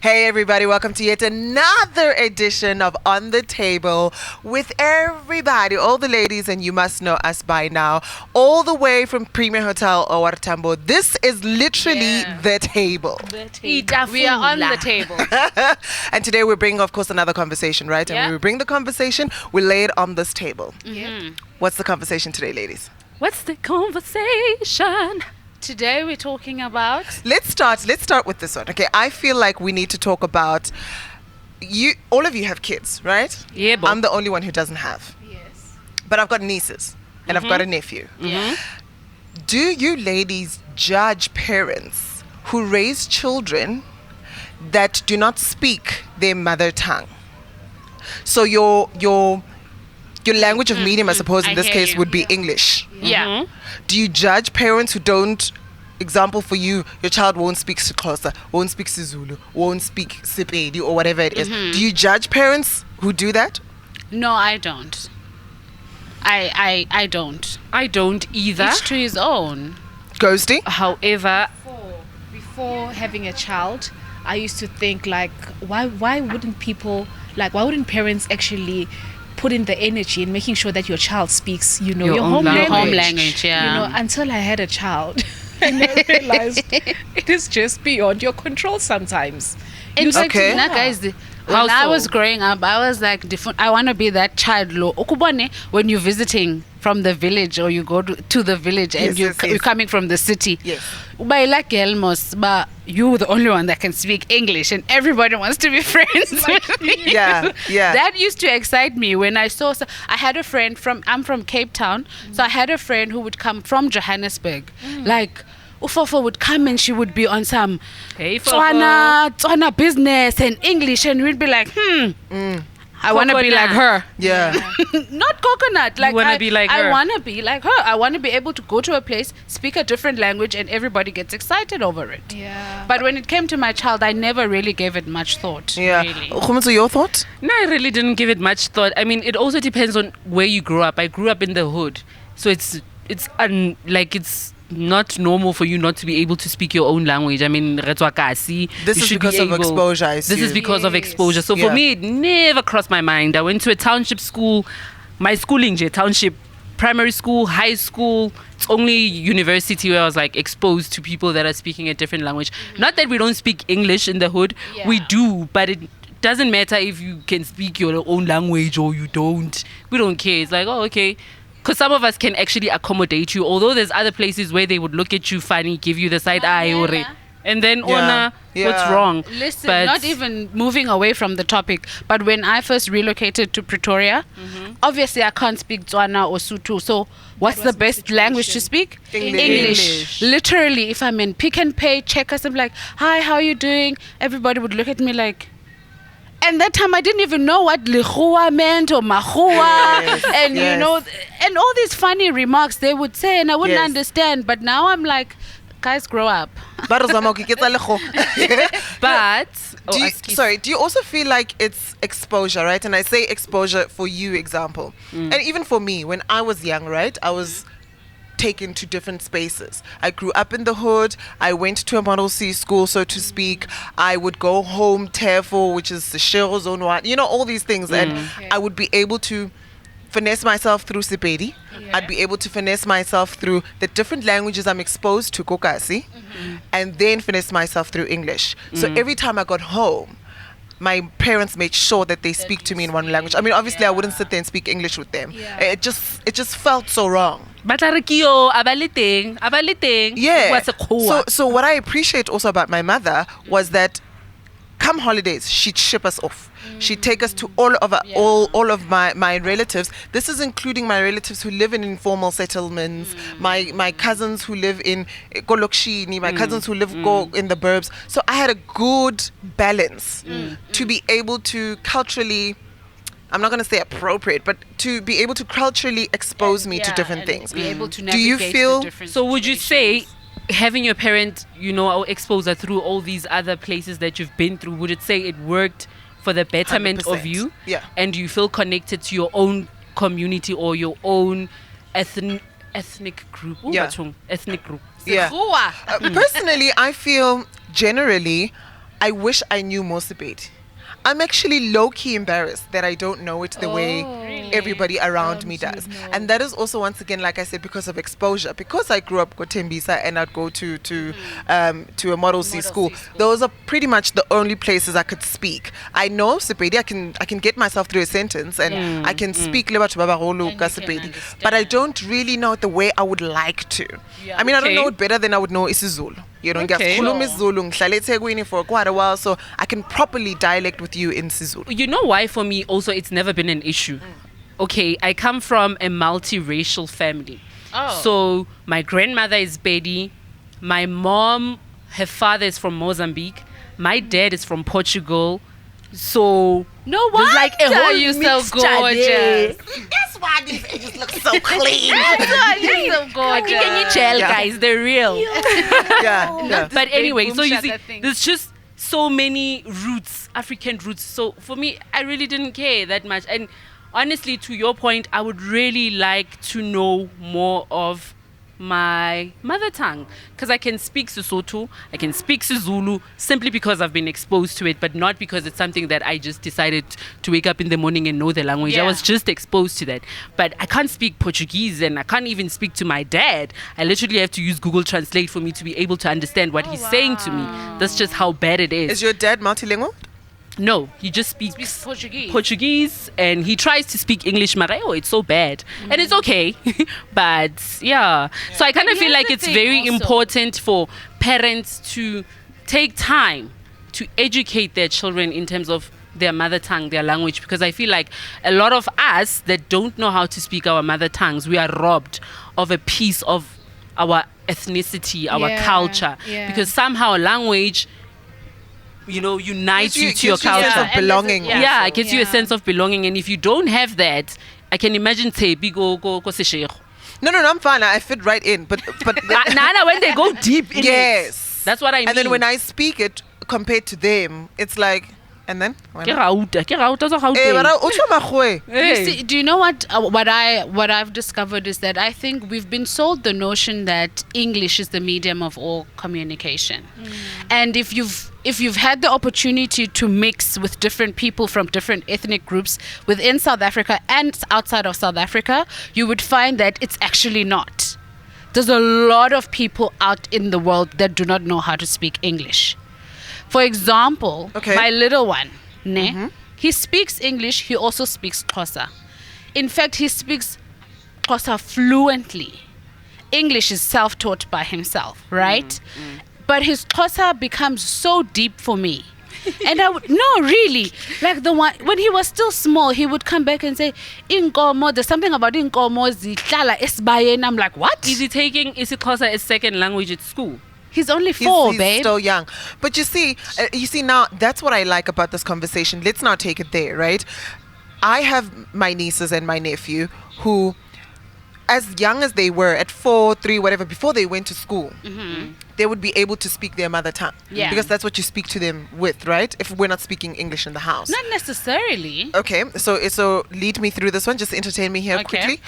Hey everybody, welcome to yet another edition of On the Table with everybody, all the ladies, and you must know us by now, all the way from Premier Hotel Owartambo. This is literally the table. We are on the table. And today we're bringing, of course, another conversation, right? And when we bring the conversation, we lay it on this table. What's the conversation today, ladies? What's the conversation? Today we're talking about... Let's start with this one. Okay, I feel like we need to talk about you. All of you have kids, right? Yeah, I'm the only one who doesn't have. Yes. But I've got nieces and I've got a nephew. Do you ladies judge parents who raise children that do not speak their mother tongue? So your language of medium, I suppose, in this case would be English. Yeah. Do you judge parents who don't? Example for you, your child won't speak Xhosa, won't speak Zulu, won't speak Sepedi or whatever it is. Do you judge parents who do that? No, I don't. I don't. I don't either. Each to his own. Ghosty? However, Before having a child, I used to think like, why wouldn't parents actually put in the energy in making sure that your child speaks, your home language, until I had a child. And I realized it is just beyond your control sometimes. In fact, guys, when I was growing up, I was like, I want to be that child. When you're visiting from the village or you go to the village and you're coming from the city. Yes. But you're the only one that can speak English and everybody wants to be friends with me. Yeah. That used to excite me when I saw... I had a friend I'm from Cape Town, so I had a friend who would come from Johannesburg. Like... Ufofo would come and she would be on some Tswana business and English, and we'd be like, I want to be like her. Yeah. Not coconut. Like, wanna be like her. I want to be like her. I want to be able to go to a place, speak a different language, and everybody gets excited over it. Yeah. But when it came to my child, I never really gave it much thought. Yeah. Really. Khumutsu, your thoughts? no, I really didn't give it much thought. I mean, it also depends on where you grew up. I grew up in the hood, so it's not normal for you not to be able to speak your own language. I mean, This is because of exposure, I This is assume. because of exposure. So for me, it never crossed my mind. I went to a township school. My schooling, township, primary school, high school. It's only university where I was like exposed to people that are speaking a different language. Not that we don't speak English in the hood. Yeah. We do, but it doesn't matter if you can speak your own language or you don't. We don't care. It's like, oh, okay. Because some of us can actually accommodate you, although there's other places where they would look at you funny, give you the side eye, and then what's wrong? Listen, But not even moving away from the topic, but when I first relocated to Pretoria, obviously I can't speak Tswana or Sotho, so what's the best language to speak? English. Literally, if I'm in Pick and Pay, Checkers, I'm like, hi, how are you doing? Everybody would look at me like... And that time I didn't even know what lihua meant or mahua and and all these funny remarks they would say and I wouldn't understand. But now I'm like, guys, grow up. But do you also feel like it's exposure, right? And I say exposure for you, example. And even for me, when I was young, right, I was taken to different spaces. I grew up in the hood. I went to a Model C school, so to speak. I would go home, Tefo, which is the Shiro Zone 1, all these things. And I would be able to finesse myself through Sepedi. I'd be able to finesse myself through the different languages I'm exposed to, Kokasi, and then finesse myself through English. So every time I got home, my parents made sure that they speak to me in one language. I mean, obviously, I wouldn't sit there and speak English with them. It just felt so wrong. Yeah. So what I appreciate also about my mother was that come holidays, she'd ship us off. She'd take us to all of my relatives. This is including my relatives who live in informal settlements, my cousins who live in Kolokshini, my cousins who live in the burbs. So I had a good balance to be able to culturally, I'm not going to say appropriate, but to be able to culturally expose me to different things. Be able to Do you feel the different So would you say situations. having your parent, exposure through all these other places that you've been through, would it say it worked for the betterment 100%. of you? Yeah. And you feel connected to your own community or your own ethnic group? Yeah. Ethnic group. Yeah. Personally, I feel generally I wish I knew more Sepedi. I'm actually low-key embarrassed that I don't know it the way everybody around me does. And that is also, once again, like I said, because of exposure. Because I grew up Kotembisa and I'd go to a Model C school. Those are pretty much the only places I could speak. I know Sepedi, I can get myself through a sentence and I can speak Leba Baba Holu ka Sepedi. But I don't really know it the way I would like to. I mean, I don't know it better than I would know isiZulu. You know, ngiyakhuluma isiZulu, ngihlale eThekwini for quite a while, so I can properly dialect with you in isiZulu. You know why for me also it's never been an issue? Okay, I come from a multiracial family. So my grandmother is Pedi, my mom, her father is from Mozambique, my dad is from Portugal. So no wonder there's like a whole you so mixture gorgeous. That's why these edges look so clean. That's why you're so gorgeous. Can you tell, guys? They're real. Yeah. But anyway, boom so you shot, see, that thing. there's just so many roots, African roots. So for me, I really didn't care that much. And honestly, to your point, I would really like to know more of my mother tongue, because I can speak Sesotho, I can speak Zulu simply because I've been exposed to it, but not because it's something that I just decided to wake up in the morning and know the language. I was just exposed to that. But I can't speak Portuguese and I can't even speak to my dad. I literally have to use Google Translate for me to be able to understand what he's saying to me. That's just how bad it is. Is your dad multilingual? No, he just speaks Portuguese. and he tries to speak English. It's so bad. And it's okay. But yeah. So I kind of feel like it's very important for parents to take time to educate their children in terms of their mother tongue, their language, because I feel like a lot of us that don't know how to speak our mother tongues, we are robbed of a piece of our ethnicity, our culture. Because somehow language, you know, unites you to your culture. Sense of belonging. It gives you a sense of belonging. And if you don't have that, I can imagine Tebi go seshego. No, I'm fine. I fit right in. But Nana, when they go deep in yes. That's what I mean. And then when I speak it compared to them, it's like, and then? You see, do you know what I've discovered is that I think we've been sold the notion that English is the medium of all communication. And if you've had the opportunity to mix with different people from different ethnic groups within South Africa and outside of South Africa, you would find that it's actually not. There's a lot of people out in the world that do not know how to speak English. For example, my little one, he speaks English, he also speaks Xhosa. In fact, he speaks Xhosa fluently. English is self-taught by himself, right? But his Xhosa becomes so deep for me. And like the one, when he was still small, he would come back and say, Inkomo, there's something about Inkomo, zihlala esibayeni. I'm like, what? Is he taking Xhosa as second language at school? He's only 4, he's babe. Still young. But you see now, that's what I like about this conversation. Let's now take it there, right? I have my nieces and my nephew who, as young as they were, at 4, 3, whatever, before they went to school, they would be able to speak their mother tongue. Yeah. Because that's what you speak to them with, right? If we're not speaking English in the house. Not necessarily. Okay, so lead me through this one. Just entertain me here quickly.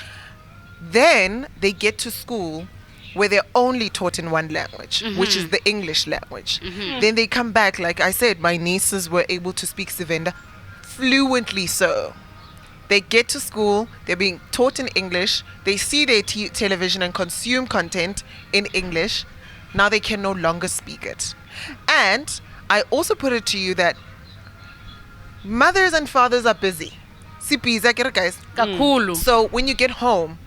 Then they get to school where they're only taught in one language, which is the English language. Then they come back, like I said, my nieces were able to speak Sevenda fluently so. They get to school, they're being taught in English, they see their television and consume content in English. Now they can no longer speak it. And I also put it to you that mothers and fathers are busy. Guys. So when you get home,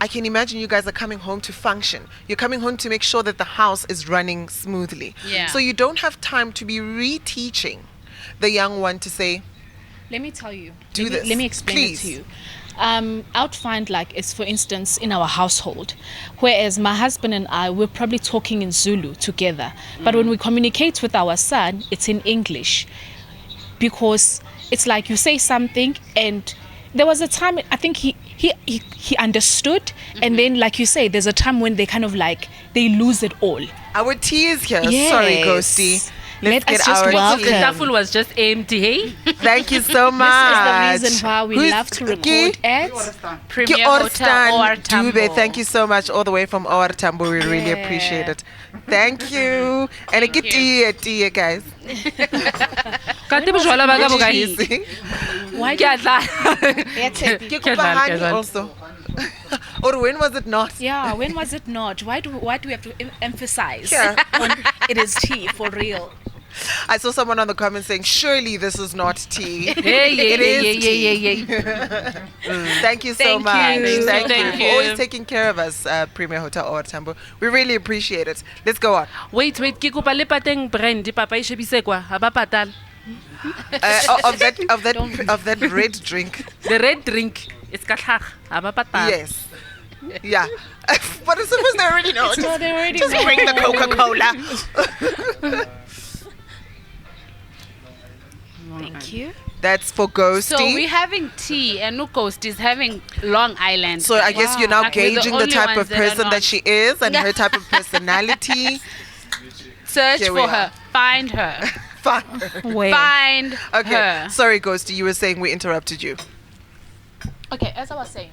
I can imagine you guys are coming home to function. You're coming home to make sure that the house is running smoothly. Yeah. So you don't have time to be reteaching the young one to say, let me tell you. Let me explain Please. it to you. I would find, like, it's for instance in our household, whereas my husband and I, we're probably talking in Zulu together, but when we communicate with our son, it's in English, because it's like you say something, and there was a time I think he understood, and then, like you say, there's a time when they kind of like they lose it all. our tea is here. Yes. Sorry, Ghosty. Let us get just our welcome. The tafel was just empty, hey? Thank you so much. This is the reason why we Who's- love to Ki- record ads. Premier Ki Hotel or Orstan Dube, thank you so much, all the way from OR Tambo. We really Yeah. appreciate it. Thank you. And a Thank good tea, guys. Kante bojwala ba ka bo kae? Easy. Why Ke a tla. Ke kopa dlala, honey ke dlala. also. Or when was it not? Yeah, when was it not? Why do we have to emphasize Yeah. on it is tea for real? I saw someone on the comments saying, surely this is not tea. Hey, It is yeah. Thank you so Thank much. you. Thank Thank you you. for always taking care of us, Premier Hotel or Tambo. We really appreciate it. Let's go on. Wait, ke kopa le pateng brand, papa e shebise kwa, ha ba patala. Of that red drink. The red drink is ka tlhaga, ha ba patala. Yes. Yeah. But it's supposed they already know. So they already Just know. bring the Coca-Cola. Thank you. That's for Ghosty. So we're having tea, and Nukost is having Long Island. So I guess you're now Like we're the gauging the only type of ones that are person not. that she is and her type of personality. Search Here we for are. her. Find her. Fine. Find Okay. her. Sorry, Ghosty. You were saying we interrupted you. Okay, as I was saying,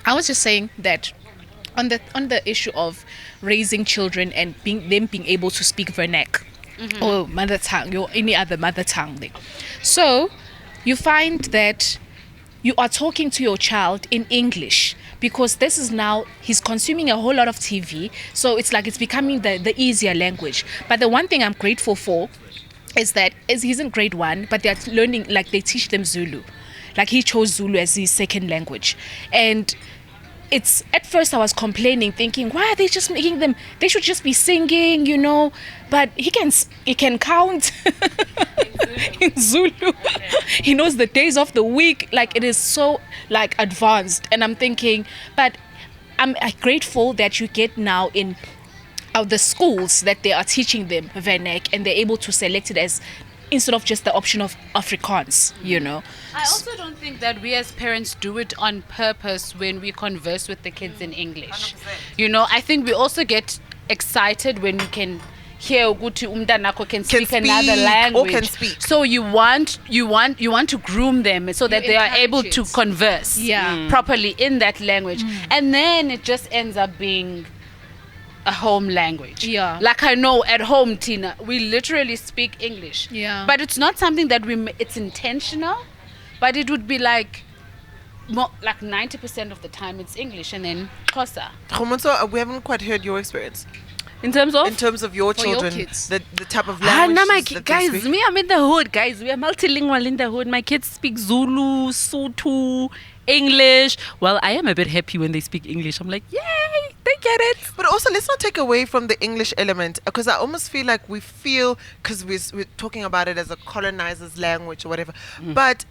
I was just saying that on the issue of raising children and being able to speak vernac or mother tongue or any other mother tongue thing. So you find that you are talking to your child in English because this is now he's consuming a whole lot of TV, so it's like it's becoming the easier language. But the one thing I'm grateful for is that he's in grade 1, but they're learning, like they teach them Zulu. Like he chose Zulu as his second language. And it's, at first I was complaining, thinking, why are they just making them, they should just be singing, you know, but he can count in Zulu. He knows the days of the week. Like it is so like advanced. And I'm thinking, but I'm grateful that you get now in the schools that they are teaching them vernac and they're able to select it as instead of just the option of Afrikaans, you know. I also don't think that we as parents do it on purpose when we converse with the kids in English. You know, I think we also get excited when we can hear ukuthi umntanakho can speak another speak, language. or can speak. So you want to groom them so that You they are able encourage to it. converse Yeah. properly in that language. And then it just ends up being a home language. Yeah. Like I know at home, Tina, we literally speak English. Yeah. But it's not something that it's intentional, but it would be like like 90% of the time it's English and then Xhosa. Khomonso, we haven't quite heard your experience. In terms of? In terms of your For your children, kids. the type of Ah, language no, my that they guys, speak. me, I'm in the hood, guys. We are multilingual in the hood. My kids speak Zulu, Sotho, English. Well, I am a bit happy when they speak English. I'm like, yay, they get it. But also, let's not take away from the English element, because I almost feel like because we're talking about it as a colonizer's language or whatever, but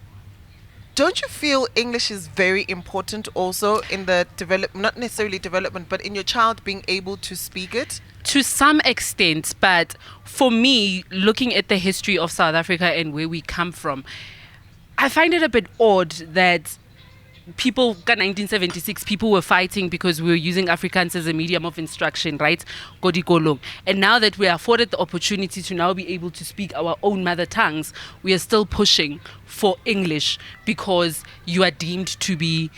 don't you feel English is very important also in the not necessarily development, but in your child being able to speak it? To some extent, but for me, looking at the history of South Africa and where we come from, I find it a bit odd that people, 1976, people were fighting because we were using Afrikaans as a medium of instruction, right? Kodikolong. And now that we are afforded the opportunity to now be able to speak our own mother tongues, we are still pushing for English because you are deemed to be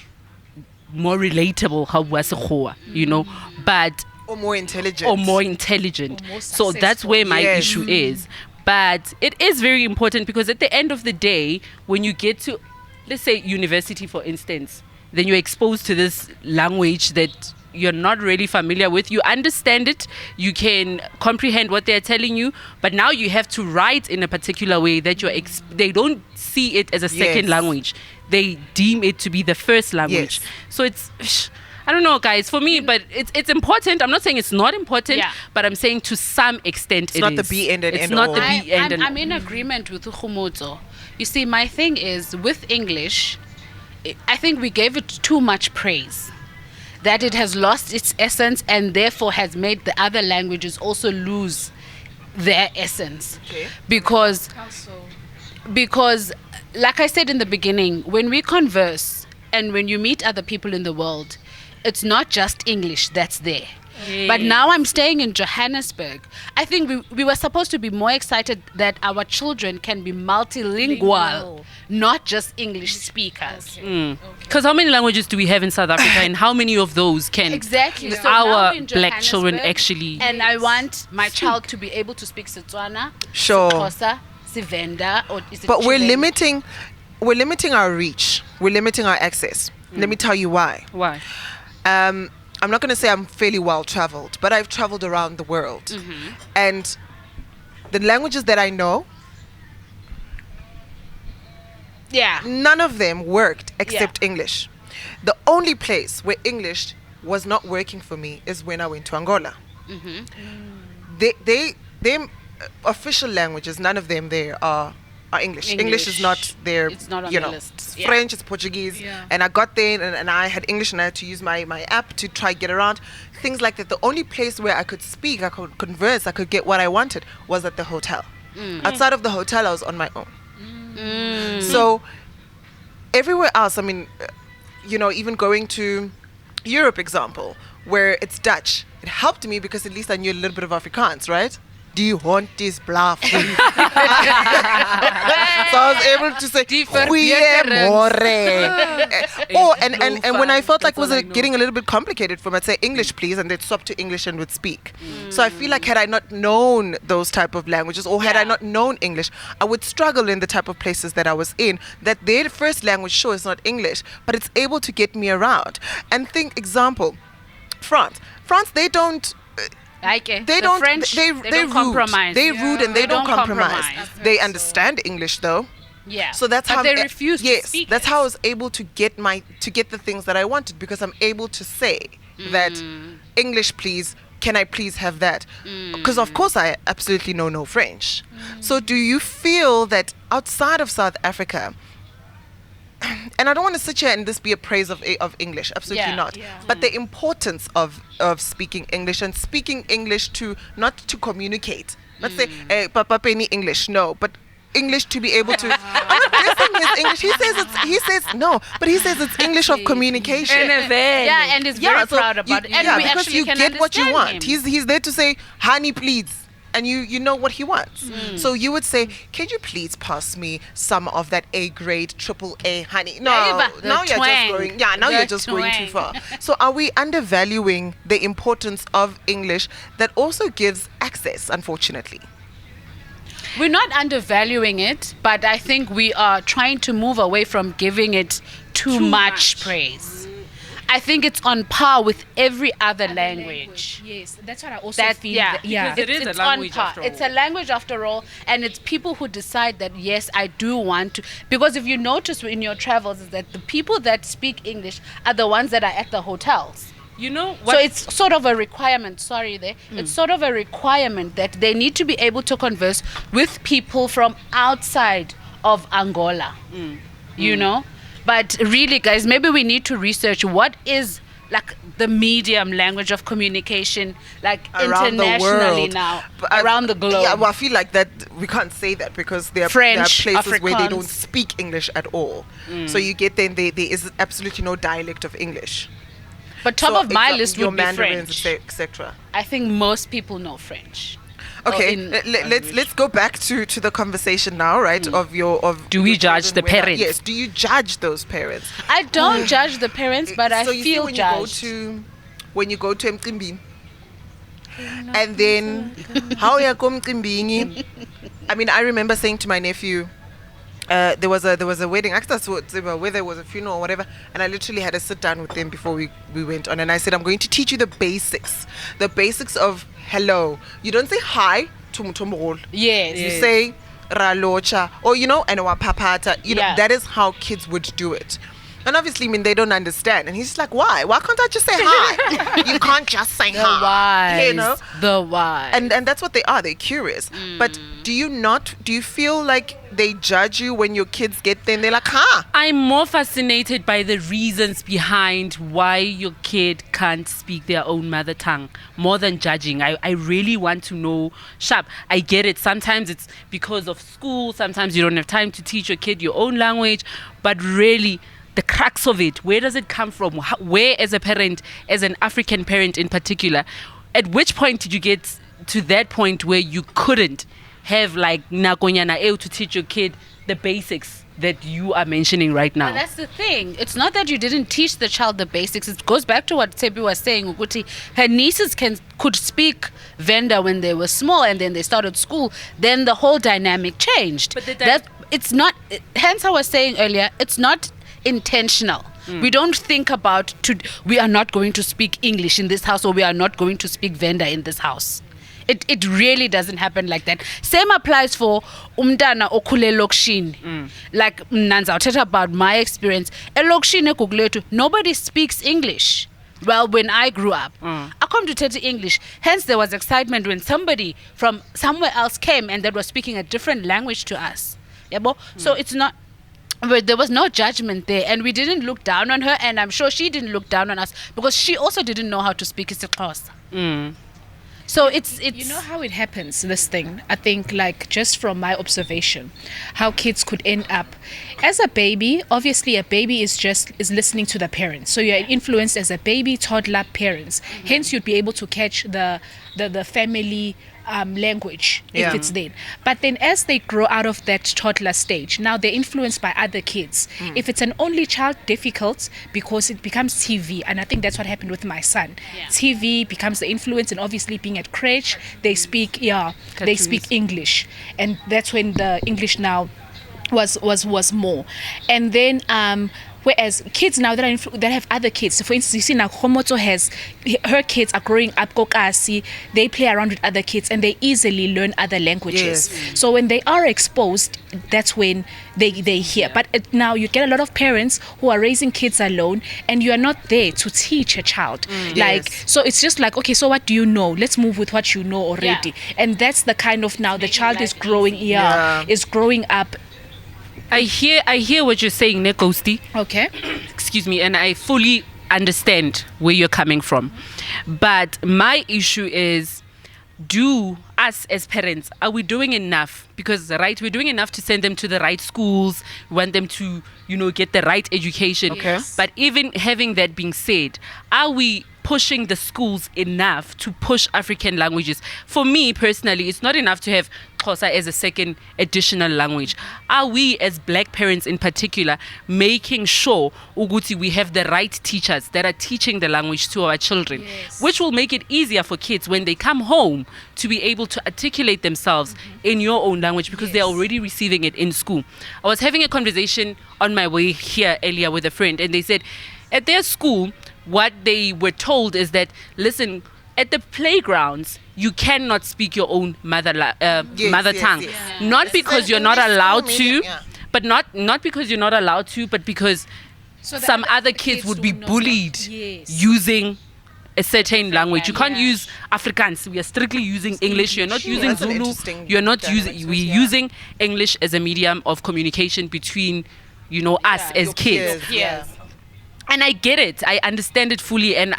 more relatable, you know, but Or more intelligent? or more intelligent. Or more So that's successful. where my Yes. issue is. But it is very important because at the end of the day, when you get to, let's say, university, for instance, then you're exposed to this language that you're not really familiar with. You understand it, you can comprehend what they're telling you, but now you have to write in a particular way that they don't see it as a second Yes. language. They deem it to be the first language. Yes. So it's, I don't know, guys, for me, but it's important. I'm not saying it's not important, Yeah. but I'm saying to some extent It's not the is. be end and It's end not all. the be end and I'm in agreement with Khumotso. You see, my thing is with English, I think we gave it too much praise. That it has lost its essence and therefore has made the other languages also lose their essence. Okay. Because, like I said in the beginning, when we converse and when you meet other people in the world, it's not just English that's there. But now I'm staying in Johannesburg. I think we were supposed to be more excited that our children can be multilingual, not just English speakers. Because how many languages do we have in South Africa, and how many of those can Exactly. So now our in black children Johannesburg, actually? And I want my child to be able to speak Setswana, Sure. Xhosa, Sivenda, or is it But we're Tshivenda? limiting our reach. We're limiting our access. Let me tell you why. Why? I'm not going to say I'm fairly well traveled, but I've traveled around the world. And the languages that I know, none of them worked except English. The only place where English was not working for me is when I went to Angola. They official languages, none of them there are English. English is not their, It's not on you the know, list. it's Yeah. French, it's Portuguese. Yeah. And I got there and I had English and I had to use my app to try get around. Things like that. The only place where I could speak, I could converse, I could get what I wanted was at the hotel. Outside of the hotel, I was on my own. So everywhere else, I mean, even going to Europe, example, where it's Dutch, it helped me because at least I knew a little bit of Afrikaans, right? Do you want this bluff? So I was able to say, and when I felt like was it getting a little bit complicated for me, I'd say English, please, and they'd swap to English and would speak. So I feel like had I not known those type of languages, or had I not known English, I would struggle in the type of places that I was in. That their first language, sure, is not English, but it's able to get me around. And think, example, France, they don't. They don't. French, They don't rude. compromise. They rude and they don't compromise. They so. understand English though. Yeah. So that's but how they refuse to yes, speak. that's how I was able to get the things that I wanted, because I'm able to say that English, please. Can I please have that? Because of course I absolutely know no French. So do you feel that outside of South Africa? And I don't want to sit here and this be a praise of English. Absolutely not. Yeah. But the importance of speaking English, and speaking English to not to communicate. Let's say, Papa Penny English. No, but English to be able to. I'm not dissing his English. He says it's English of communication. Yeah, and he's very proud about it. And we because actually you can get what you understand want. him. He's there to say, honey, please. And you know what he wants. So you would say, can you please pass me some of that A grade AAA honey? No, The now you're twang. just going. Yeah, now The you're just going too twang. far. So are we undervaluing the importance of English that also gives access? Unfortunately, We're not undervaluing it, but I think we are trying to move away from giving it too much praise. I think it's on par with every other language. Yes, that's what I also feel. Because it is a It's language on par. after all. It's a language after all, and it's people who decide that yes, I do want to. Because if you notice in your travels, is that the people that speak English are the ones that are at the hotels. You know what? So it's sort of a requirement. It's sort of a requirement that they need to be able to converse with people from outside of Angola. You know. But really, guys, maybe we need to research what is like the medium language of communication, like around the internationally world. now, But around the globe. Yeah, well, I feel like that we can't say that because there are French, places where they don't Afrikaans. speak English at all. So you get there, and there is absolutely no dialect of English. But top So of my exa- list your would be Mandarins, French. etc. I think most people know French. Okay, in let's go back to the conversation now, right? Do we judge the parents? Yes. Do you judge those parents? I don't judge the parents, but I so you see feel when judged. when you go to Mcimbi, and then how you come Mcimbini? I mean, I remember saying to my nephew, there was a wedding, actually whether there was a funeral or whatever, and I literally had to sit down with them before we went on, and I said, I'm going to teach you the basics of hello. You don't say hi to Mutomol. Yes. You say ralocha, or and wapapata. Yeah. That is how kids would do it. And obviously, I mean, they don't understand. And he's like, why? Why can't I just say hi? You can't just say The hi. wise. You know? The wise. And that's what they are. They're curious. But do you feel like they judge you when your kids get there and they're like, huh? I'm more fascinated by the reasons behind why your kid can't speak their own mother tongue more than judging. I really want to know. Sharp, I get it. Sometimes it's because of school. Sometimes you don't have time to teach your kid your own language. But really, the crux of it. Where does it come from? Where, as a parent, as an African parent in particular, at which point did you get to that point where you couldn't have like nakonyana eo to teach your kid the basics that you are mentioning right now? But that's the thing. It's not that you didn't teach the child the basics. It goes back to what Tebi was saying. Uguti, her nieces could speak Venda when they were small, and then they started school. Then the whole dynamic changed. But it's not. Hence, I was saying earlier, it's not intentional. We don't think about we are not going to speak English in this house, or we are not going to speak Venda in this house. It really doesn't happen like that. Same applies for umntana okhule lokshini. Like Nanza, I'll tell you about my experience. Elokshini ekuglethu, nobody speaks English. Well, when I grew up, I come to tell English. Hence, there was excitement when somebody from somewhere else came and that was speaking a different language to us. Yabo? So it's not. But there was no judgment there, and we didn't look down on her, and I'm sure she didn't look down on us because she also didn't know how to speak isiXhosa. So it's you know how it happens, this thing. I think, like, just from my observation, how kids could end up as a baby. Obviously, a baby is listening to the parents, so you're influenced as a baby, toddler, parents. Hence, you'd be able to catch the family language if it's there. But then as they grow out of that toddler stage, now they're influenced by other kids. If it's an only child, difficult because it becomes TV, and I think that's what happened with my son. TV becomes the influence, and obviously being at crèche, they speak they speak English, and that's when the English now was more. And then whereas kids now that have other kids, so for instance, you see now Khomoto her kids are growing up kokasi, they play around with other kids and they easily learn other languages. So when they are exposed, that's when they hear. But now you get a lot of parents who are raising kids alone, and you are not there to teach a child. So it's just like, okay, so what do you know? Let's move with what you know already. And that's the kind of now the child is growing is growing up. I hear what you're saying, Nekosti. Okay. Excuse me, and I fully understand where you're coming from. But my issue is, do us as parents, are we doing enough? Because we're doing enough to send them to the right schools, we want them to, get the right education. Okay. But even having that being said, are we pushing the schools enough to push African languages? For me personally, it's not enough to have Xhosa as a second additional language. Are we, as black parents in particular, making sure Uguti we have the right teachers that are teaching the language to our children, which will make it easier for kids when they come home to be able to articulate themselves in your own language, because they're already receiving it in school. I was having a conversation on my way here earlier with a friend, and they said at their school, what they were told is that, listen, at the playgrounds, you cannot speak your own mother tongue. Not because you're not allowed to, but not because you're not allowed to, but because some other kids would be bullied using a certain language. You can't use Afrikaans. We are strictly using English. You're not using Zulu. You're not using. We're using English as a medium of communication between, us as kids. And I get it. I understand it fully. And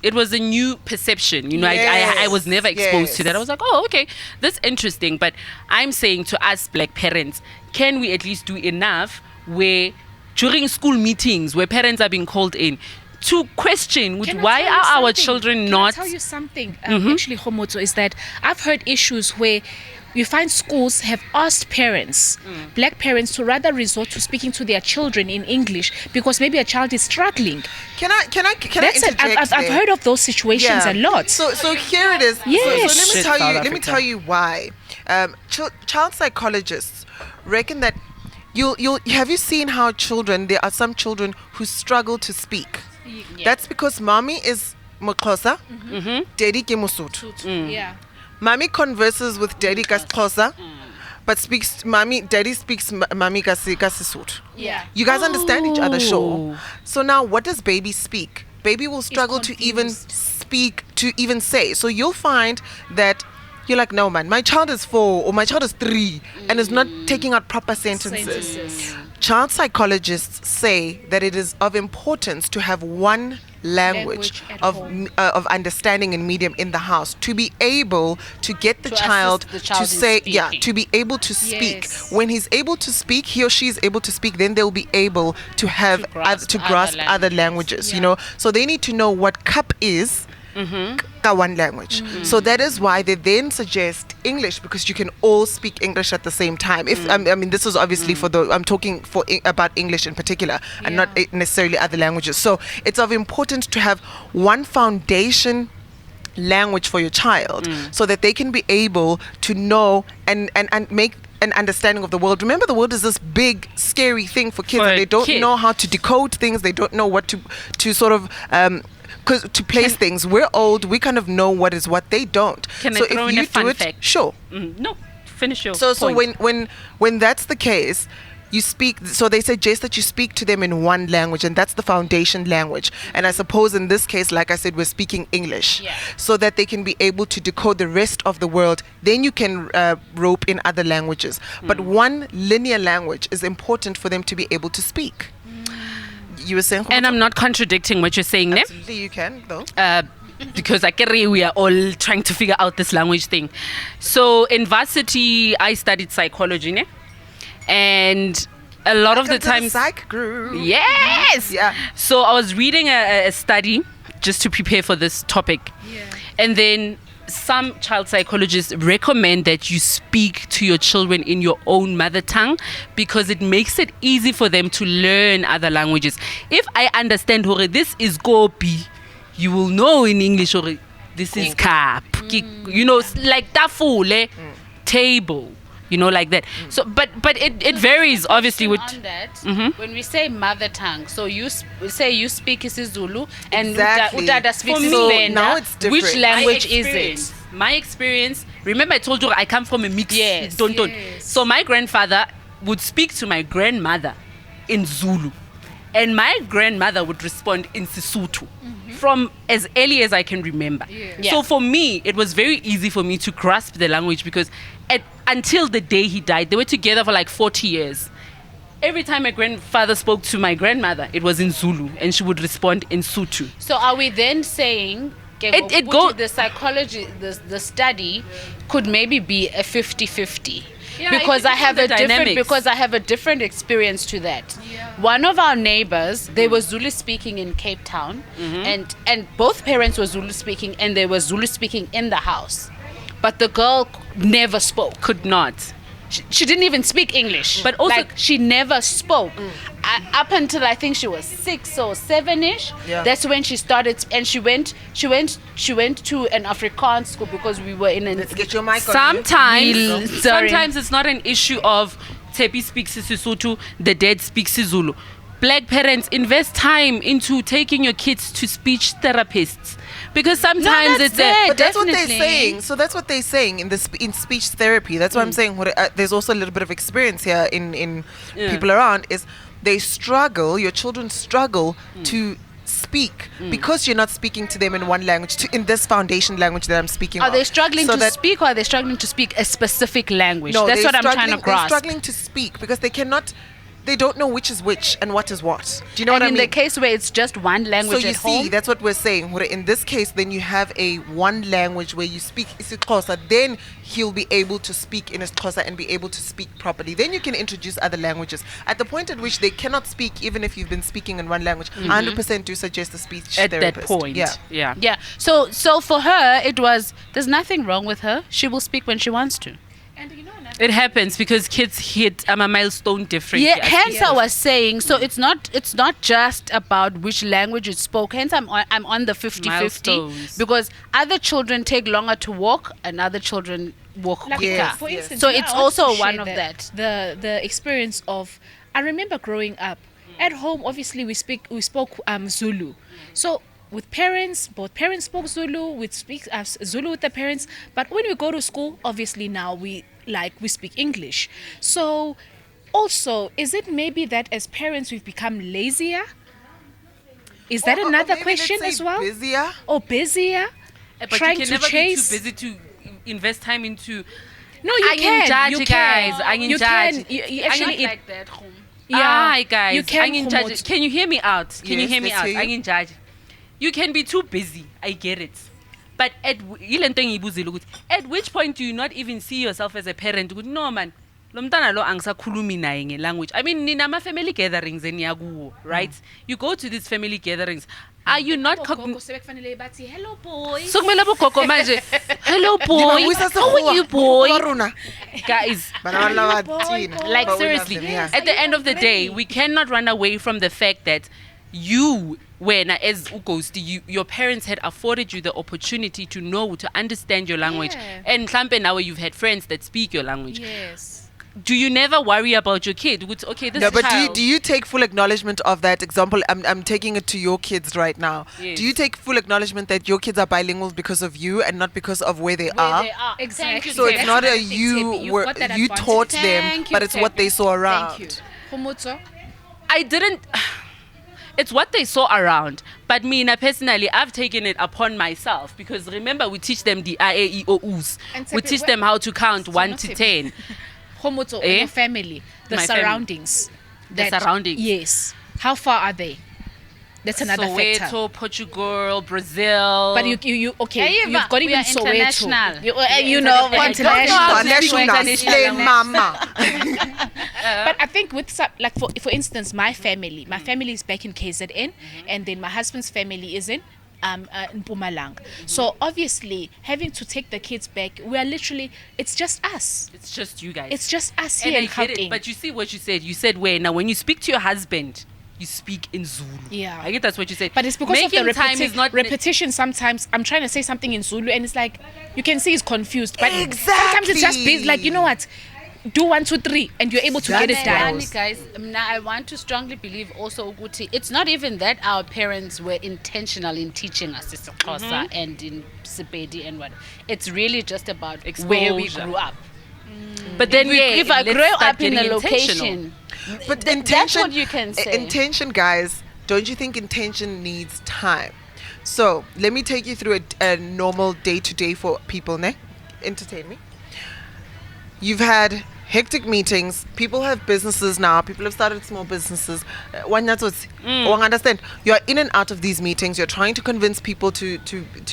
it was a new perception. I was never exposed to that. I was like, oh, okay, that's interesting. But I'm saying to us black parents, can we at least do enough where during school meetings where parents are being called in to question why are our children not... Can I tell you something? Actually, Khomoto, is that I've heard issues where you find schools have asked parents, black parents, to rather resort to speaking to their children in English because maybe a child is struggling. Can I interject? I've heard of those situations a lot. So here it is. Yes. So let me tell you why. Child psychologists reckon that have you seen how there are some children who struggle to speak? That's because mommy is Xhosa, daddy ke Mosotho. Mommy converses with daddy ka Xhosa, but daddy speaks mommy ka Sesotho. You guys understand each other, sure. So now what does baby speak? Baby will struggle to even speak, to even say. So you'll find that you're like, no man, my child is 4 or my child is 3 and is not taking out proper sentences. Child psychologists say that it is of importance to have one language at of home. of understanding and medium in the house to be able to get the To child assist the child to in say speaking. to be able to speak. Yes. When he's able to speak, he or she is able to speak, then they'll be able to have grasp grasp other other languages, you Yeah. know. So they need to know what cup is ka one language. So that is why they then suggest English, because you can all speak English at the same time. If I mean, this is obviously for the I'm talking about English in particular, and not necessarily other languages. So it's of importance to have one foundation language for your child, so that they can be able to know and make an understanding of the world. Remember, the world is this big scary thing for kids, For and a they don't kid. know how to decode things. They don't know what to sort of to place things. We're old, we kind of know what is what. They don't. Can So I throw if in you a fun do it, fact? sure. No, finish your So point. when that's the case, you speak. So they suggest that you speak to them in one language, and that's the foundation language. And I suppose in this case, like I said, we're speaking English, so that they can be able to decode the rest of the world. Then you can rope in other languages, but one linear language is important for them to be able to speak. You were saying, And I'm not contradicting what you're saying, ne? absolutely you can though. Because we are all trying to figure out this language thing. So in varsity, I studied psychology, ne? And a lot of the Welcome to times, psych group. yes. Yeah. So I was reading a study just to prepare for this topic, and then some child psychologists recommend that you speak to your children in your own mother tongue, because it makes it easy for them to learn other languages. If I understand hore this is gopi, you will know in English hore this is cap, you know, like tafule, table, you know, like that. So but it varies obviously with on that, when we say mother tongue, so you say you speak isiZulu and Exactly. Utada speaks For me, isiVenda. now it's different. Which language is it? My experience, remember I told you I come from a mix. Yes. Don't. Yes. So my grandfather would speak to my grandmother in Zulu, and my grandmother would respond in Sesotho from as early as I can remember. Yeah. So for me, it was very easy for me to grasp the language, because until the day he died, they were together for like 40 years. Every time my grandfather spoke to my grandmother, it was in Zulu, and she would respond in Sotho. So are we then saying It go- the psychology, the study could maybe be a 50-50? Yeah, because it I have depends a on the different dynamics. experience to that. One of our neighbors, they were Zulu speaking in Cape Town, and both parents were Zulu speaking, and they were Zulu speaking in the house, but the girl never spoke. Could not. She didn't even speak English, But also- like, she never spoke. Up until I think she was 6 or 7ish. Yeah. That's when she started, and she went to an Afrikaans school, because we were in an. Let's get your mic on. Sometimes it's not an issue of Tepi speaks Sesotho, the dad speaks Zulu. Black parents, invest time into taking your kids to speech therapists, because sometimes that's it's a it. But that's what they're Definitely. saying. So that's what they're saying in speech therapy. That's why I'm saying there's also a little bit of experience here in people around. Is they struggle. Your children struggle to speak because you're not speaking to them in one language, in this foundation language that I'm speaking. Are of. they struggling So to that- speak, or are they struggling to speak a specific language? No, That's they're what I'm trying to struggling- They're grasp. struggling to speak because they cannot. They don't know which is which and what is what. Do you know And what I in mean? the case where it's just one So language you at see, home, that's what we're saying. Where in this case, then you have a one language where you speak isiXhosa, then he'll be able to speak in isiXhosa and be able to speak properly. Then you can introduce other languages. At the point at which they cannot speak, even if you've been speaking in one language, 100% do suggest a speech at therapist. that point. Yeah. yeah. So for her, it was, there's nothing wrong with her. She will speak when she wants to. And you know, It happens because kids hit a milestone differently. Yeah, as hence people. I was saying, so it's not just about which language is spoken. Hence I'm on the 50-50, Milestones. because other children take longer to walk and other children walk like, quicker. Yes, for yes. instance, So you know, it's I want to also share one of that. The experience of, I remember growing up at home. Obviously, we spoke Zulu. So with parents, both parents spoke Zulu. We speak Zulu with the parents. But when we go to school, obviously now we speak English. So also, is it maybe that as parents we've become lazier? Is that Or another maybe question let's as say well? Busier. Or busier? But trying you to can never chase. be too busy to invest time into. No, you I can. judge You you can. guys. I You judge. can. You actually. like that. Yeah. Hi guys. You can judge. Can you hear me out? Can you Yes, hear me let's out? hear you. I can judge. You can be too busy. I get it. But at which point do you not even see yourself as a parent? No, man. Language. I mean, nina family gatherings in Yagu, right? You go to these family gatherings. Are you not hello boy. Hello boy. How are you, boy? Guys, like seriously, at the end of the day, we cannot run away from the fact that you, when as Ugosti, your parents had afforded you the opportunity to know, to understand your language. Yeah. And Klampe now you've had friends that speak your language. Yes. Do you never worry about your kid? Okay, this no, but child. do you take full acknowledgement of that example? I'm taking it to your kids right now. Yes. Do you take full acknowledgement that your kids are bilingual because of you and not because of where they are? Exactly. So it's not a That's you taught them, but it's what they saw around. Thank you. Humutso? I didn't. It's what they saw around. But me, personally, I've taken it upon myself because remember, we teach them the IAEOUs. We teach them how to count 1 to 10. Humutso, your family, the My surroundings. The surroundings. Yes. How far are they? That's another Soweto, factor. Portugal, Brazil. But you okay? Hey, You've got we even are Soweto. international. You know, international. International, slay mama. But I think with like for instance, my family is back in KZN, and then my husband's family is in Mpumalanga. So obviously, having to take the kids back, we are literally, it's just us. It's just you guys. It's just us And here I in get it. Gauteng. But you see what you said. You said where now when you speak to your husband, you speak in Zulu. Yeah. I get that's what you said. But it's because Making of the time is not repetition. Sometimes I'm trying to say something in Zulu, and it's like you can see he's confused. But sometimes it's just Exactly. like, you know what? Do 1, 2, 3, and you're able to get it done. Guys, now I want to strongly believe also, Uguti, it's not even that our parents were intentional in teaching us isiXhosa and in Sepedi and what. It's really just about where we Exposure. grew up. But then If I let's grew start up in getting a intentional. location, But that's intention, what you can say. Intention, guys. Don't you think intention needs time? So let me take you through a normal day to day for people. Ne, entertain me. You've had hectic meetings. People have businesses now. People have started small businesses. Understand? You're in and out of these meetings. You're trying to convince people to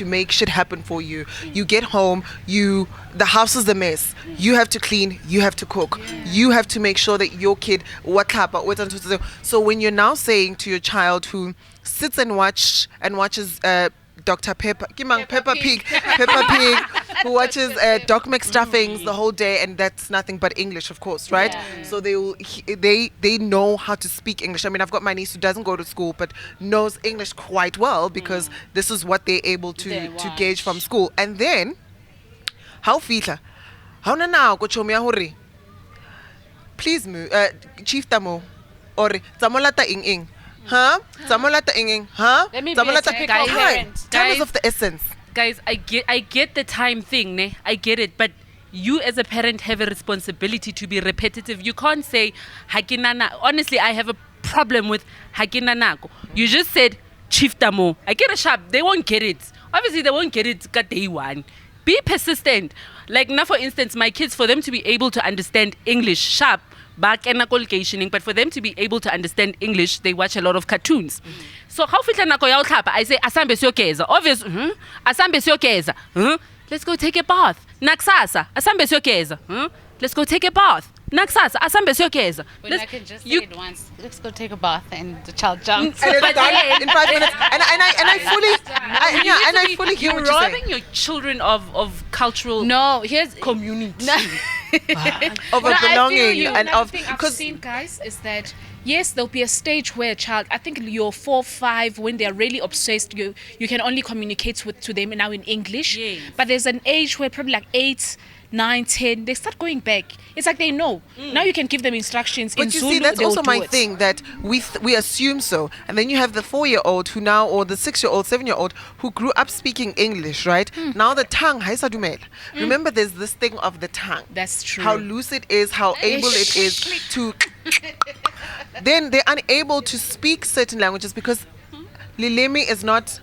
make shit happen for you. You get home. The house is a mess. You have to clean. You have to cook. You have to make sure that your kid. So when you're now saying to your child who sits and watches Dr. Peppa Pig, who watches Doc McStuffings the whole day, and that's nothing but English, of course, right? Yeah. So they know how to speak English. I mean, I've got my niece who doesn't go to school but knows English quite well because this is what they're able to gauge from school. And then, how fitla? How na now go chomia hore? Please Chief Tamo or Zamolata ing. Huh? Zamolata ing. Huh? Let me be a Zamolata typical parent. Time is Guys- of the essence. Guys, I get the time thing, ne? I get it, but you as a parent have a responsibility to be repetitive. You can't say hakinana. Honestly, I have a problem with hakinanako. You just said Chief Tamo. I get a sharp. They won't get it. Obviously, they won't get it kat day one. Be persistent. Like now, for instance, my kids, for them to be able to understand English sharp, back and but for them to be able to understand English, they watch a lot of cartoons. So how fitla nako ya utlhapa? I say asambe siyogeza. Obvious, asambe siyogeza. Let's go take a bath. Nakusasa, asambe siyogeza. Let's go take a bath. Nakusasa, asambe siyogeza. when I can just say it once, let's go take a bath, and the child jumps. And it's But done then- in 5 minutes. And I fully hear You're what you're saying. robbing your children of cultural No, here's community. Of a I feel belonging you. and Another of thing I've because seen, guys, is that yes, there'll be a stage where a child, I think you're 4, 5, when they're really obsessed, you can only communicate to them now in English. Yes. But there's an age where probably like 8, 9, 10, they start going back. It's like they know. Now you can give them instructions in But you Zulu. see, that's they'll also do my it. thing, that we assume so, and then you have the 4-year-old who now, or the 6-year-old, 7-year-old who grew up speaking English, right? Now the tongue, haisa dumela. Remember, there's this thing of the tongue. That's true. How loose it is, how able it is to. Then they're unable to speak certain languages because Lilemi is not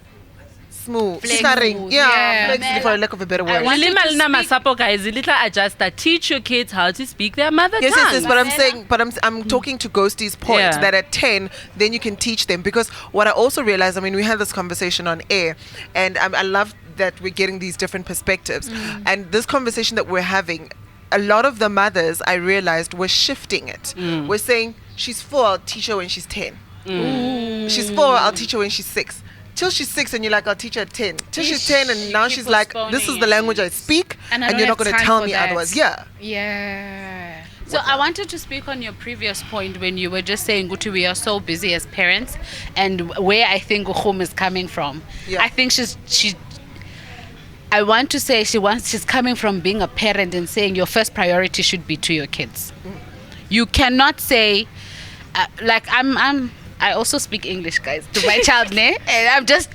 smooth, Flex starring, smooth, yeah, yeah. flexible for lack of a better word. want you to Lima lina speak- masapo guys, little adjuster. Teach your kids how to speak their mother Yes, tongue. yes, yes. But I'm saying, I'm talking to Ghostie's point Yeah. that at 10, then you can teach them. Because what I also realized, I mean, we had this conversation on air, and I love that we're getting these different perspectives. And this conversation that we're having, a lot of the mothers, I realized, were shifting it. We're saying, she's 4, I'll teach her when she's 10. She's 4, I'll teach her when she's 6. Till she's 6 and you're like, I'll teach her at 10. Till she's 10 and now keep she's like, this is postponing the it. language I speak And I and don't you're not have going to time tell for me that. otherwise. Yeah. Yeah. So I wanted to speak on your previous point when you were just saying, Guti, we are so busy as parents, and where I think Uhum is coming from. Yeah. I think I want to say she's coming from being a parent and saying your first priority should be to your kids. You cannot say, I also speak English, guys, to my child, ne? And I'm just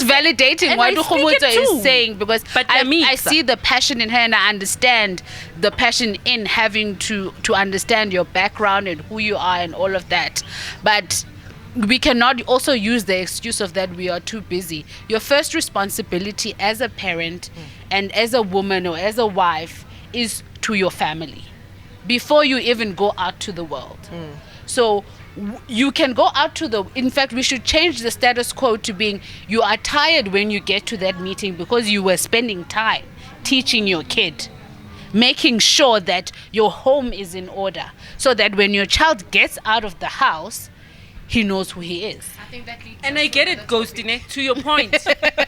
validating and what I speak it Uhumuto too. is saying, because But I see the passion in her, and I understand the passion in having to understand your background and who you are and all of that. But we cannot also use the excuse of that we are too busy. Your first responsibility as a parent and as a woman or as a wife is to your family before you even go out to the world. So you can go out in fact, we should change the status quo to being, you are tired when you get to that meeting because you were spending time teaching your kid, making sure that your home is in order, so that when your child gets out of the house, he knows who he is. I think that leads And I get it, Ghostine, to your point.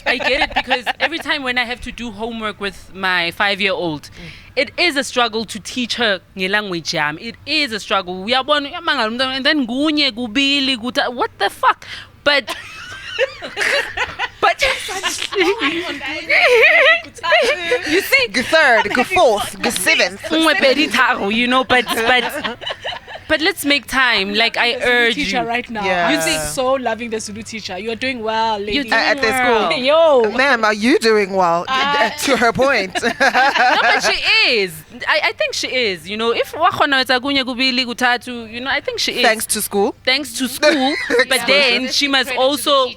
I get it because every time when I have to do homework with my 5-year-old, it is a struggle to teach her language jam. It is a struggle. We are born and then gunye, gubili, guta. What the fuck? But you see, Good third, good fourth, good seventh. you know, but let's make time. Like I urge teacher you. right now. Yeah. You seem so loving the Zulu teacher. You're doing well, lady. You're doing At their well. school. Yo. Ma'am, are you doing well? To her point. No, but she is. I think she is. You know, if wakhona etagunye kubili kutatu, you know, I think she is. Thanks to school. Thanks to school, but then she must also,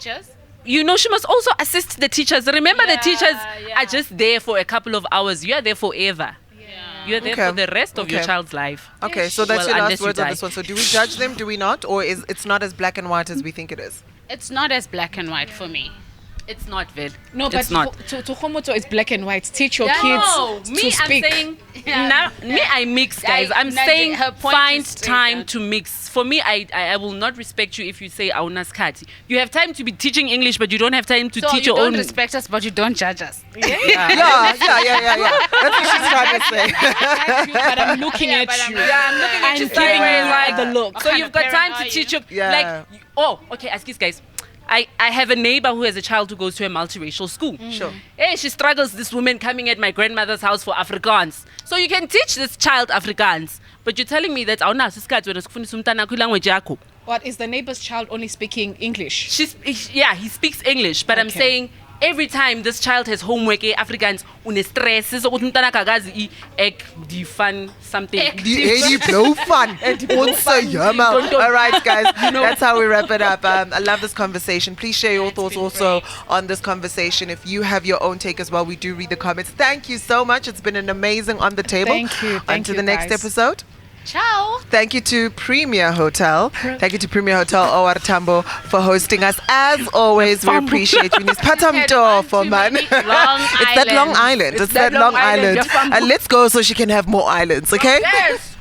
you know, she must also assist the teachers. Remember, the teachers are just there for a couple of hours. You are there forever. You're there Okay. for the rest of your Okay. child's life. Okay, so that's Well, your last unless you words on die. this one. So do we judge them? Do we not? Or is it's not as black and white as we think it is? It's not as black and white for me. It's not, Vid. No, but it's not. to Homoto, it's black and white. Teach your Yeah, kids No, to me, I'm speak. saying, me, I mix, guys. I'm Nadine, saying her point find is straight time up. to mix. For me, I will not respect you if you say aunaskati. You have time to be teaching English, but you don't have time to So teach you your don't own. respect us, but you don't judge us. Yeah. That's what she's trying to say. But I'm looking at you. I'm looking I'm you giving you like the look. So kind you've of got parent time are to teach you? your okay, excuse guys. I have a neighbor who has a child who goes to a multiracial school. Sure. Hey, she struggles, this woman coming at my grandmother's house for Afrikaans. So you can teach this child Afrikaans, but you're telling me that language yakho. What is the neighbor's child only speaking English? He speaks English, but I'm Okay. saying every time this child has homework, Afrikaans, stress, defun something. You blow fun. All right, guys. That's how we wrap it up. I love this conversation. Please share your thoughts also on this conversation. If you have your own take as well, we do read the comments. Thank you so much. It's been an amazing On the Table. Thank you. Thank Until you, the next guys. episode. Ciao. Thank you to Premier Hotel. Thank you to Premier Hotel Owar Tambo for hosting us. As always, we appreciate you. It's Patamto for man. It's that Long Island. It's that Long Island. And let's go so she can have more islands, okay? Yes.